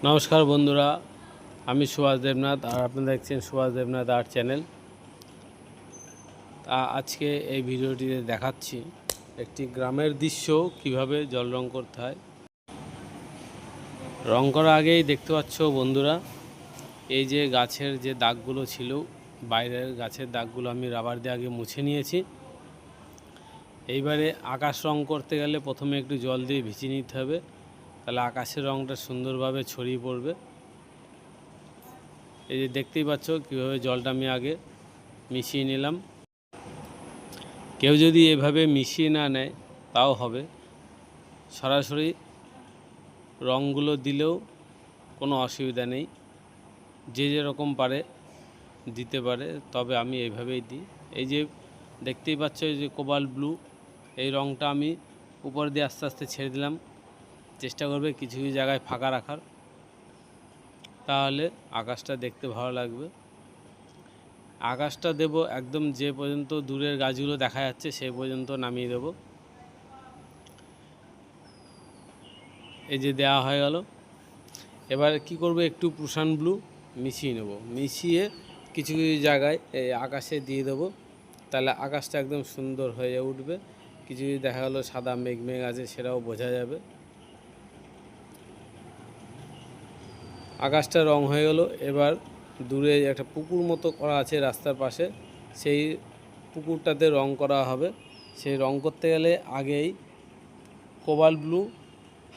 নমস্কার বন্ধুরা, আমি সুভাষ দেবনাথ আর আপনারা দেখছেন সুভাষ দেবনাথ আর্ট চ্যানেল। আজকে এই ভিডিওটিতে দেখাচ্ছি একটি গ্রামের দৃশ্য কিভাবে জল রং করতে হয়। রং করার আগেই দেখতে পাচ্ছ বন্ধুরা, এই যে গাছের যে দাগগুলো ছিল, বাইরের গাছের দাগগুলো আমি রাবার দিয়ে আগে মুছে নিয়েছি। এইবারে আকাশ রং করতে গেলে প্রথমে একটু জল দিয়ে ভিজিয়ে নিতে হবে, তাহলে আকাশের রংটা সুন্দরভাবে ছড়িয়ে পড়বে। এই যে দেখতেই পাচ্ছ কীভাবে জলটা আমি আগে মিশিয়ে নিলাম। কেউ যদি এভাবে মিশিয়ে না নেয় তাও হবে, সরাসরি রঙগুলো দিলেও কোনো অসুবিধা নেই, যে যেরকম পারে দিতে পারে, তবে আমি এইভাবেই দিই। এই যে দেখতেই পাচ্ছ এই যে কোবাল্ট ব্লু, এই রঙটা আমি উপর দিয়ে আস্তে আস্তে ছেড়ে দিলাম। চেষ্টা করবে কিছু কিছু জায়গায় ফাঁকা রাখার, তাহলে আকাশটা দেখতে ভালো লাগবে। আকাশটা দেব একদম যে পর্যন্ত দূরের গাছগুলো দেখা যাচ্ছে সেই পর্যন্ত নামিয়ে দেব। এই যে দেওয়া হয়ে গেল। এবার কি করব, একটু প্রুশান ব্লু মিশিয়ে নেব, মিশিয়ে কিছু কিছু জায়গায় এই আকাশে দিয়ে দেবো, তাহলে আকাশটা একদম সুন্দর হয়ে উঠবে। কিছু কিছু দেখা গেলো সাদা মেঘ মেঘ আছে, সেটাও বোঝা যাবে। আকাশটা রং হয়ে গেল। এবার দূরে একটা পুকুর মতো করা আছে রাস্তার পাশে, সেই পুকুরটাতে রং করা হবে। সেই রং করতে গেলে আগেই কোবাল্ট ব্লু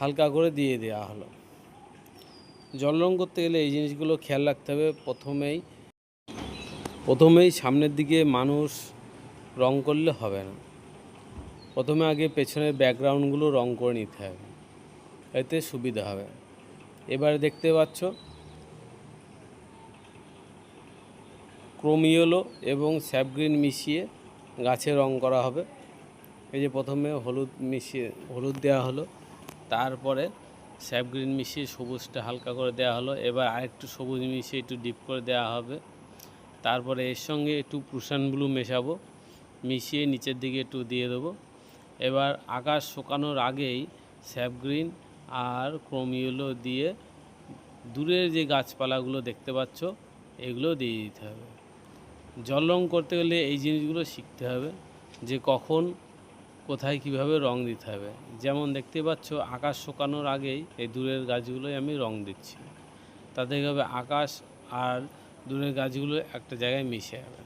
হালকা করে দিয়ে দেওয়া হলো। জল রং করতে গেলে এই জিনিসগুলো খেয়াল রাখতে হবে। প্রথমেই সামনের দিকে মানুষ রং করলে হবে না, প্রথমে আগে পেছনের ব্যাকগ্রাউন্ডগুলো রং করে নিতে হবে, এতে সুবিধা হবে। এবার দেখতে পাচ্ছ ক্রোম ইয়েলো এবং স্যাপ গ্রিন মিশিয়ে গাছে রং করা হবে। এই যে প্রথমে হলুদ দেওয়া হলো, তারপরে স্যাপ গ্রিন মিশিয়ে সবুজটা হালকা করে দেওয়া হলো। এবার আরেকটু সবুজ মিশিয়ে একটু ডিপ করে দেওয়া হবে। তারপরে এর সঙ্গে একটু প্রুশান ব্লু মেশাবো, মিশিয়ে নিচের দিকে একটু দিয়ে দেবো। এবার আকাশ শুকানোর আগেই স্যাপ গ্রিন আর ক্রোম ইয়েলো দিয়ে দূরের যে গাছপালাগুলো দেখতে পাচ্ছ এগুলো দিয়ে দিতে হবে। জল রং করতে গেলে এই জিনিসগুলো শিখতে হবে, যে কখন কোথায় কিভাবে রং দিতে হবে। যেমন দেখতে পাচ্ছ আকাশ শুকানোর আগেই এই দূরের গাছগুলোই আমি রং দিচ্ছি, তাতে কী হবে, আকাশ আর দূরের গাছগুলো একটা জায়গায় মিশে যাবে।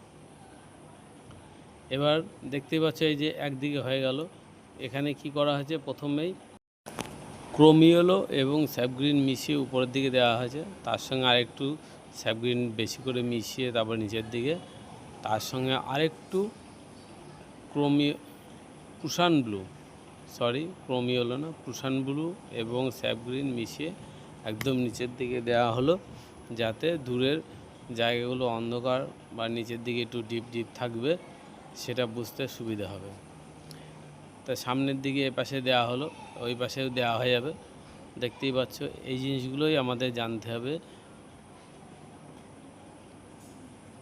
এবার দেখতেই পাচ্ছ এই যে একদিকে হয়ে গেল। এখানে কি করা হয়েছে, প্রথমেই ক্রোম ইয়েলো এবং স্যাপ গ্রিন মিশিয়ে উপরের দিকে দেওয়া হয়েছে, তার সঙ্গে আরেকটু স্যাপ গ্রিন বেশি করে মিশিয়ে তারপর নিচের দিকে, তার সঙ্গে আরেকটু প্রুশান ব্লু এবং স্যাপ গ্রিন মিশিয়ে একদম নিচের দিকে দেওয়া হলো, যাতে দূরের জায়গাগুলো অন্ধকার বা নিচের দিকে একটু ডিপ ডিপ থাকবে, সেটা বুঝতে সুবিধা হবে। তা সামনের দিকে এ পাশে দেওয়া হলো, ওই পাশেও দেওয়া হয়ে যাবে। দেখতেই পাচ্ছ এই জিনিসগুলোই আমাদের জানতে হবে।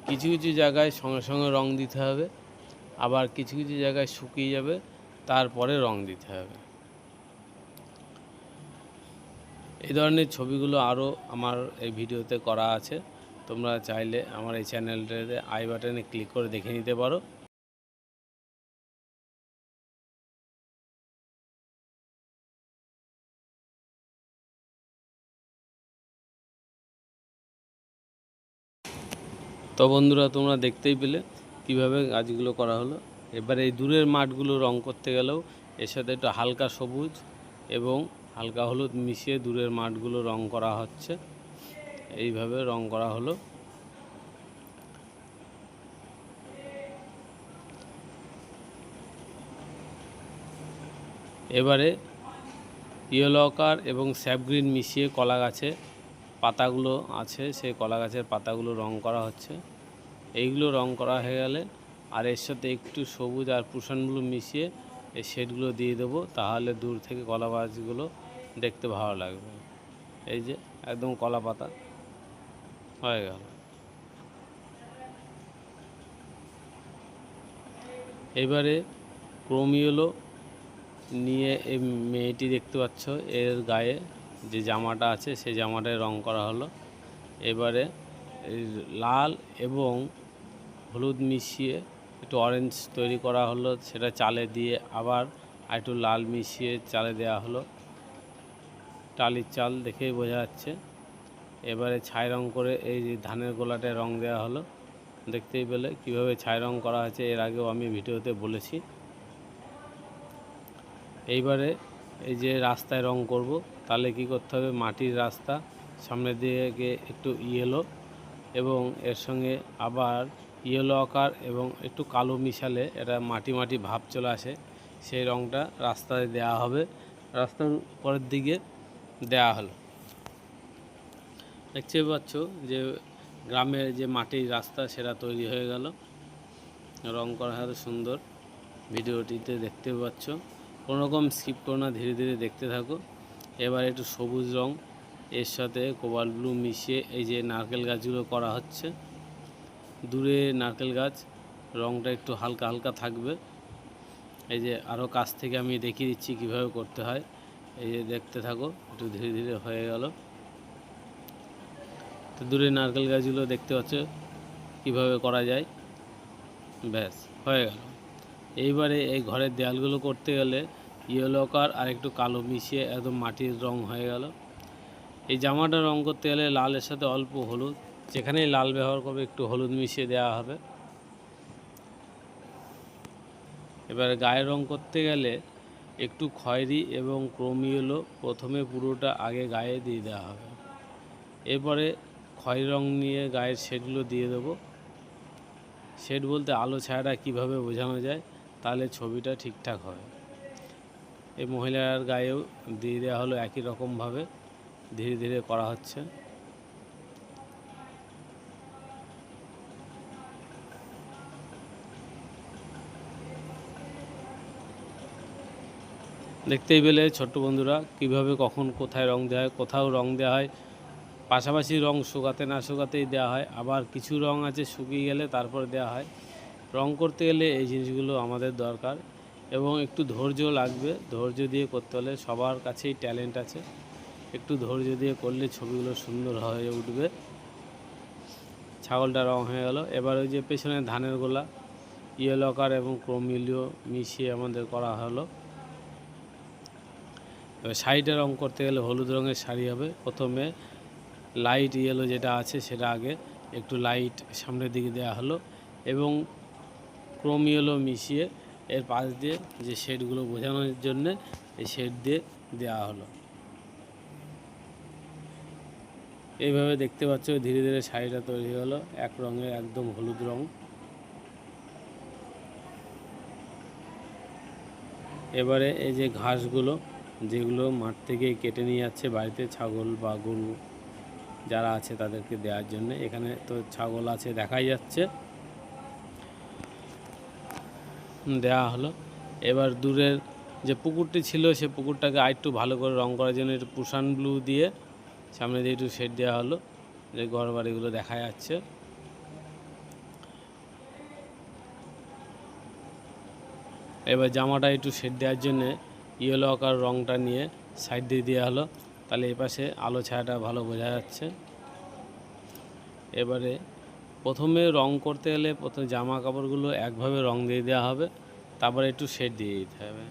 কিছু কিছু জায়গায় সঙ্গে সঙ্গে রং দিতে হবে, আবার কিছু কিছু জায়গায় শুকিয়ে যাবে, তারপরে রং দিতে হবে। এই ধরনের ছবিগুলো আরও আমার এই ভিডিওতে করা আছে, তোমরা চাইলে আমার এই চ্যানেলটাতে আই বাটনে ক্লিক করে দেখে নিতে পারো। তো বন্ধুরা, তোমরা দেখতেই পেলে কিভাবে গাছগুলো করা হলো। এবার এই দূরের মাঠগুলো রং করতে গেলেও এর সাথে একটু হালকা সবুজ এবং হালকা হলুদ মিশিয়ে দূরের মাঠগুলো রং করা হচ্ছে। এইভাবে রং করা হলো। এবারে ইয়েলো কার এবং স্যাপ গ্রিন মিশিয়ে কলা গাছে পাতাগুলো আছে, সেই কলা গাছের পাতাগুলো রং করা হচ্ছে। এইগুলো রং করা হয়ে গেলে আর এর সাথে একটু সবুজ আর প্রুশান ব্লু মিশিয়ে এই শেডগুলো দিয়ে দেবো, তাহলে দূর থেকে কলা গাছগুলো দেখতে ভালো লাগবে। এই যে একদম কলা পাতা হয়ে গেল। এবারে ক্রোম ইয়েলো নিয়ে এই মেয়েটি দেখতে পাচ্ছ, এর গায়ে যে জামাটা আছে সেই জামাটায় রং করা হলো। এবারে এই লাল এবং হলুদ মিশিয়ে একটু অরেঞ্জ তৈরি করা হলো, সেটা চালে দিয়ে আবার একটু লাল মিশিয়ে চালে দেওয়া হলো। টালির চাল দেখেই বোঝা যাচ্ছে। এবারে ছাই রং করে এই যে ধানের গোলাটায় রং দেওয়া হলো। দেখতেই পেলে কীভাবে ছাই রং করা হয়েছে, এর আগেও আমি ভিডিওতে বলেছি। এইবারে এই যে রাস্তায় রং করব, তাহলে কি করতে হবে, মাটির রাস্তা সামনের দিকে একটু ইয়েলো এবং এর সঙ্গে আবার ইয়েলো আকার এবং একটু কালো মিশালে এটা মাটি মাটি ভাব চলে আসে, সেই রংটা রাস্তায় দেওয়া হবে। রাস্তার উপরের দিকে দেওয়া হলো। দেখতে পাচ্ছ যে গ্রামের যে মাটির রাস্তা সেটা তৈরি হয়ে গেল, রং করা হয় সুন্দর। ভিডিওটিতে দেখতে পাচ্ছ, কোনো রকম স্কিপ করো না, ধীরে ধীরে দেখতে থাকো। এবার একটু সবুজ রং এর সাথে কোবাল্ট ব্লু মিশিয়ে এই যে নারকেল গাছগুলো করা হচ্ছে। দূরে নারকেল গাছ, রংটা একটু হালকা হালকা থাকবে। এই যে আরও কাছ থেকে আমি দেখিয়ে দিচ্ছি কীভাবে করতে হয়। এই যে দেখতে থাকো, একটু ধীরে ধীরে হয়ে গেল। তো দূরে নারকেল গাছগুলো দেখতে পাচ্ছ কীভাবে করা যায়। ব্যাস হয়ে গেল। এইবারে এই ঘরের দেয়ালগুলো করতে গেলে ইয়েলো কার আর একটু কালো মিশিয়ে একদম মাটির রং হয়ে গেল। এই জামাটা রং করতে গেলে লালের সাথে অল্প হলুদ, যেখানেই লাল ব্যবহার করবে একটু হলুদ মিশিয়ে দেওয়া হবে। এবারে গায়ে রং করতে গেলে একটু খয়েরি এবং ক্রোম ইয়েলো প্রথমে পুরোটা আগে গায়ে দিয়ে দেওয়া হবে। এরপরে খয়েরি রং নিয়ে গায়ের শেডগুলো দিয়ে দেবো। শেড বলতে আলো ছায়াটা কীভাবে বোঝানো যায়, তাহলে ছবিটা ঠিকঠাক হবে। এই মহিলার গায়েও দিয়ে দেওয়া হলো একই রকমভাবে, ধীরে ধীরে করা হচ্ছে। দেখতেই পেলে ছোট্ট বন্ধুরা কীভাবে কখন কোথায় রং দেওয়া হয়। কোথাও রং দেওয়া হয় পাশাপাশি রং শুকাতে না শুকাতেই দেওয়া হয়, আবার কিছু রং আছে শুকিয়ে গেলে তারপরে দেওয়া হয়। রং করতে গেলে এই জিনিসগুলো আমাদের দরকার এবং একটু ধৈর্য লাগবে। ধৈর্য দিয়ে করতে হলে, সবার কাছেই ট্যালেন্ট আছে, একটু ধৈর্য দিয়ে করলে ছবিগুলো সুন্দর হয়ে উঠবে। ছাগলটা রং হয়ে গেল। এবার ওই যে পেছনে ধানের গোলা ইয়েলো কার এবং ক্রোম ইয়েলো মিশিয়ে আমাদের করা হলো। এবার শাড়িটা রং করতে গেলে হলুদ রঙের শাড়ি হবে। প্রথমে লাইট ইয়েলো যেটা আছে সেটা আগে একটু লাইট সামনের দিকে দেওয়া হলো এবং ক্রোম ইয়েলো মিশিয়ে এর পাশ দিয়ে যে শেডগুলো বোঝানোর জন্যে এই শেড দিয়ে দেওয়া হলো। এইভাবে দেখতে পাচ্ছ ধীরে ধীরে শাড়িটা তৈরি হলো এক রঙের, একদম হলুদ রং। এবারে এই যে ঘাসগুলো যেগুলো মাঠ থেকে কেটে নিয়ে যাচ্ছে বাড়িতে ছাগল বা গরু যারা আছে তাদেরকে দেওয়ার জন্য, এখানে তো ছাগল আছে দেখাই যাচ্ছে, দেওয়া হলো। এবার দূরের যে পুকুরটি ছিল সে পুকুরটাকে আরেকটু ভালো করে রং করার জন্য একটু পুষান ব্লু দিয়ে সামনে দিয়ে একটু শেড দেওয়া হলো, যে ঘর বাড়িগুলো দেখা যাচ্ছে। এবার জামাটা একটু শেড দেওয়ার জন্যে ইয়েলো আকার রংটা নিয়ে সাইড দিয়ে দেওয়া হলো, তাহলে এই পাশে আলো ছায়াটা ভালো বোঝা যাচ্ছে। এবারে প্রথমে রং করতে গেলে প্রথমে জামা কাপড়গুলো একভাবে রং দিয়ে দেওয়া হবে, তারপরে একটু শেড দিয়ে দিতে হবে,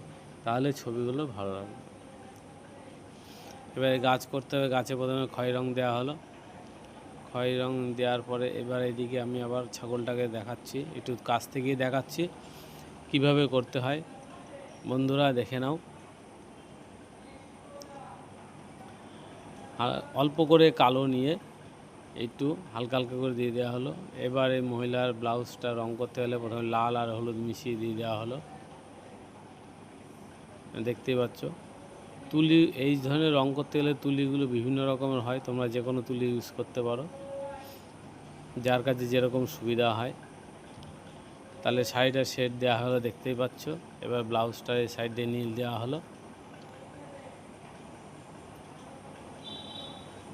তাহলে ছবিগুলো ভালো লাগবে। এবারে গাছ করতে হবে, গাছে প্রথমে খয়েরি রং দেওয়া হলো। খয়েরি রং দেওয়ার পরে এবার এদিকে আমি আবার ছাগলটাকে দেখাচ্ছি, একটু কাছ থেকেই দেখাচ্ছি কিভাবে করতে হয়, বন্ধুরা দেখে নাও। অল্প করে কালো নিয়ে একটু হালকা হালকা করে দিয়ে দেওয়া হলো। এবারে মহিলার ব্লাউজটা রং করতে হলে প্রথমে লাল আর হলুদ মিশিয়ে দিয়ে দেওয়া হলো, দেখতেই পাচ্ছ। তুলি এই ধরনের রং করতে গেলে তুলিগুলো বিভিন্ন রকমের হয়, তোমরা যে কোনো তুলি ইউজ করতে পারো, যার কাছে যেরকম সুবিধা হয়। তাহলে শাড়িটা শেড দেওয়া হলো দেখতেই পাচ্ছ। এবার ব্লাউজটা এই সাইড দিয়ে নীল দেওয়া হলো।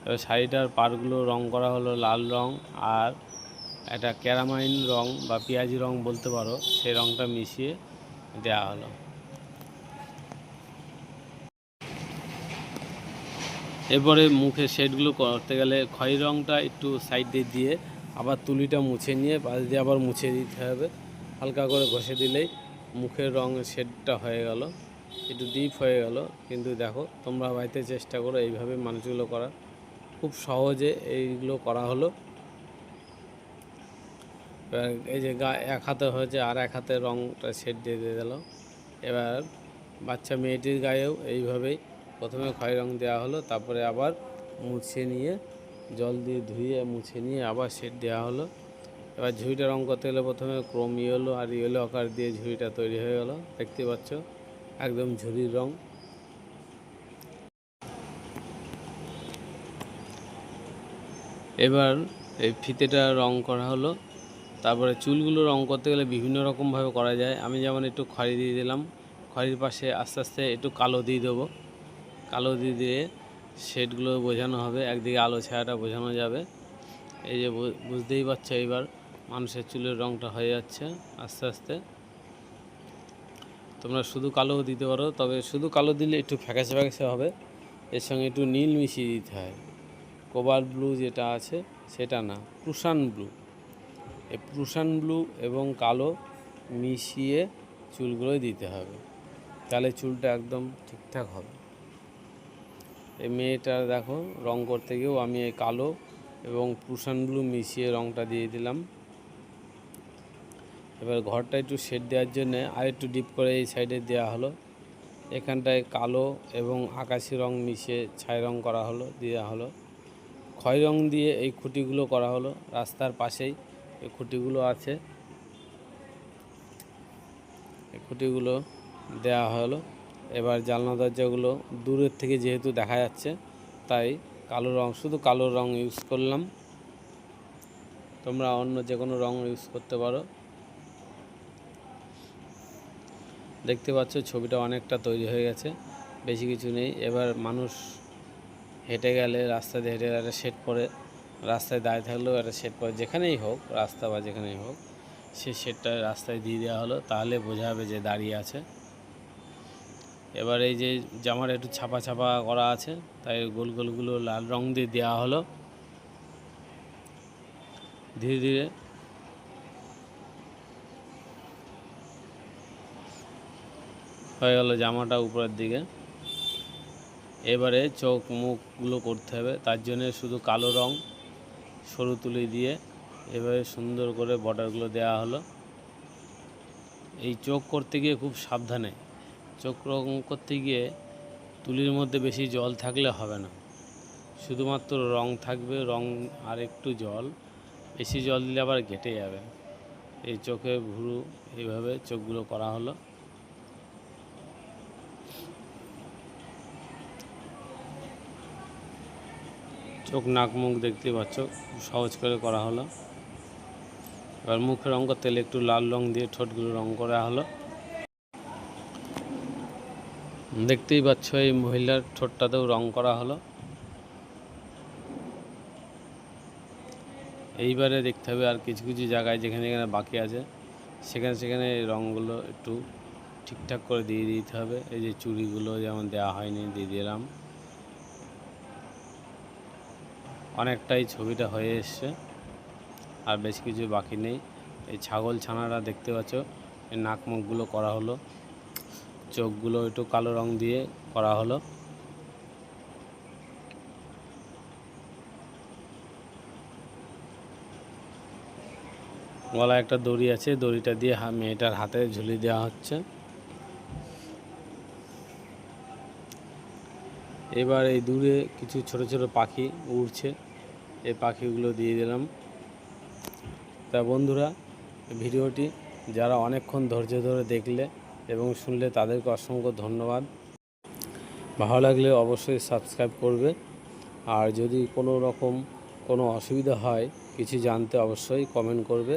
এবার শাড়িটার পাড়গুলো রং করা হলো লাল রং আর একটা ক্যারামাইন রং বা পেঁয়াজি রং বলতে পারো, সেই রংটা মিশিয়ে দেওয়া হলো। এরপরে মুখের শেডগুলো করতে গেলে খয়েরি রঙটা একটু সাইডে দিয়ে আবার তুলিটা মুছে নিয়ে পাশ দিয়ে আবার মুছে দিতে হবে। হালকা করে ঘষে দিলেই মুখের রঙের শেডটা হয়ে গেল, একটু ডিপ হয়ে গেল। কিন্তু দেখো তোমরা বাড়িতে চেষ্টা করো এইভাবে মানুষগুলো করা, খুব সহজে এইগুলো করা হলো। এই যে এক হাতে হয়েছে, আর এক হাতে রঙটা শেড দিয়ে দিল। এবার বাচ্চা মেয়েটির গায়েও এইভাবেই প্রথমে খয়েরি রঙ দেওয়া হলো, তারপরে আবার মুছে নিয়ে জল দিয়ে ধুয়ে মুছে নিয়ে আবার শেড দেওয়া হলো। এবার ঝুড়িটা রঙ করতে গেলে প্রথমে ক্রোম ইয়েলো আর ইয়েলো আকার দিয়ে ঝুড়িটা তৈরি হয়ে গেল, দেখতে পাচ্ছ একদম ঝুড়ির রঙ। এবার এই ফিতেটা রঙ করা হলো। তারপরে চুলগুলো রঙ করতে গেলে বিভিন্ন রকমভাবে করা যায়। আমি যেমন একটু খয়েরি দিয়ে দিলাম, খয়েরির পাশে আস্তে আস্তে একটু কালো দিয়ে দেবো। কালো দিয়ে দিয়ে শেডগুলো বোঝানো হবে, একদিকে আলো ছায়াটা বোঝানো যাবে। এই যে বুঝতেই পারছো এইবার মানুষের চুলের রঙটা হয়ে যাচ্ছে আস্তে আস্তে। তোমরা শুধু কালোও দিতে পারো, তবে শুধু কালো দিলে একটু ফ্যাকাশে ফ্যাকাশে হবে, এর সঙ্গে একটু নীল মিশিয়ে দিতে হয়। কোবাল্ট ব্লু যেটা আছে সেটা না, প্রুশান ব্লু। এই প্রুশান ব্লু এবং কালো মিশিয়ে চুলগুলোই দিতে হবে, তাহলে চুলটা একদম ঠিকঠাক হবে। এই মেয়েটার দেখো রঙ করতে গিয়েও আমি এই কালো এবং প্রুশান ব্লু মিশিয়ে রঙটা দিয়ে দিলাম। এবার ঘরটা একটু শেড দেওয়ার জন্য আর একটু ডিপ করে এই সাইডে দেওয়া হলো। এখানটায় কালো এবং আকাশি রঙ মিশিয়ে ছাই রঙ করা হলো, দেওয়া হলো। খয়েরি রঙ দিয়ে এই খুঁটিগুলো করা হলো, রাস্তার পাশেই এই খুঁটিগুলো আছে, এই খুঁটিগুলো দেওয়া হলো। এবার জানলা দরজাগুলো দূরের থেকে যেহেতু দেখা যাচ্ছে তাই কালো রঙ, শুধু কালো রঙ ইউজ করলাম। তোমরা অন্য যে কোনো রঙ ইউজ করতে পারো। দেখতে পাচ্ছ ছবিটা অনেকটা তৈরি হয়ে গেছে, বেশি কিছু নেই। এবার মানুষ হেঁটে গেলে, রাস্তা দিয়ে হেঁটে গেলে শেড পরে, রাস্তায় দাঁড়িয়ে থাকলেও একটা শেড পরে, যেখানেই হোক রাস্তা বা যেখানেই হোক সে শেডটা রাস্তায় দিয়ে দেওয়া হলো, তাহলে বোঝা যাবে যে দাঁড়িয়ে আছে। এবার এই যে জামাটা একটু ছাপা ছাপা করা আছে, তাই গোল গোলগুলো লাল রঙ দিয়ে দেওয়া হলো। ধীরে ধীরে হয়ে গেল জামাটা উপরের দিকে। এবারে চোখ মুখগুলো করতে হবে, তার জন্য শুধু কালো রঙ সরু তুলি দিয়ে এভাবে সুন্দর করে বর্ডারগুলো দেওয়া হলো। এই চোখ করতে গিয়ে খুব সাবধানে, চোখ রঙ করতে গিয়ে তুলির মধ্যে বেশি জল থাকলে হবে না, শুধুমাত্র রঙ থাকবে, রঙ আর একটু জল। বেশি জল দিলে আবার ঘেটে যাবে। এই চোখে ভুরু এইভাবে চোখগুলো করা হলো। চোখ নাক মুখ দেখতে পাচ্ছ, সহজ করে করা হলো। এবার মুখে রঙ করতে গেলে একটু লাল রঙ দিয়ে ঠোঁটগুলো রঙ করা হলো। দেখতেই পাচ্ছ এই মহিলার ঠোঁটটাতেও রঙ করা হলো। এইবারে দেখতে হবে আর কিছু কিছু জায়গায় যেখানে যেখানে বাকি আছে সেখানে সেখানে এই রঙগুলো একটু ঠিকঠাক করে দিয়ে দিতে হবে। এই যে চুড়িগুলো যেমন দেওয়া হয়নি দিয়ে দিলাম। অনেকটাই ছবিটা হয়ে এসছে, আর বেশ কিছু বাকি নেই। এই ছাগল ছানাটা দেখতে পাচ্ছ, এই নাক মুখগুলো করা হলো, চোখগুলো একটু কালো রঙ দিয়ে করা হলো। গলায় একটা দড়ি আছে, দড়িটা দিয়ে মেয়েটার হাতে ঝুলিয়ে দেওয়া হচ্ছে। এবার এই দূরে কিছু ছোট ছোট পাখি উড়ছে, এই পাখিগুলো দিয়ে দিলাম। তা বন্ধুরা, ভিডিওটি যারা অনেকক্ষণ ধৈর্য ধরে দেখলে এবং শুনলে তাদেরকে অসংখ্য ধন্যবাদ। ভালো লাগলে অবশ্যই সাবস্ক্রাইব করবে, আর যদি কোনো রকম কোনো অসুবিধা হয় কিছু জানতে অবশ্যই কমেন্ট করবে।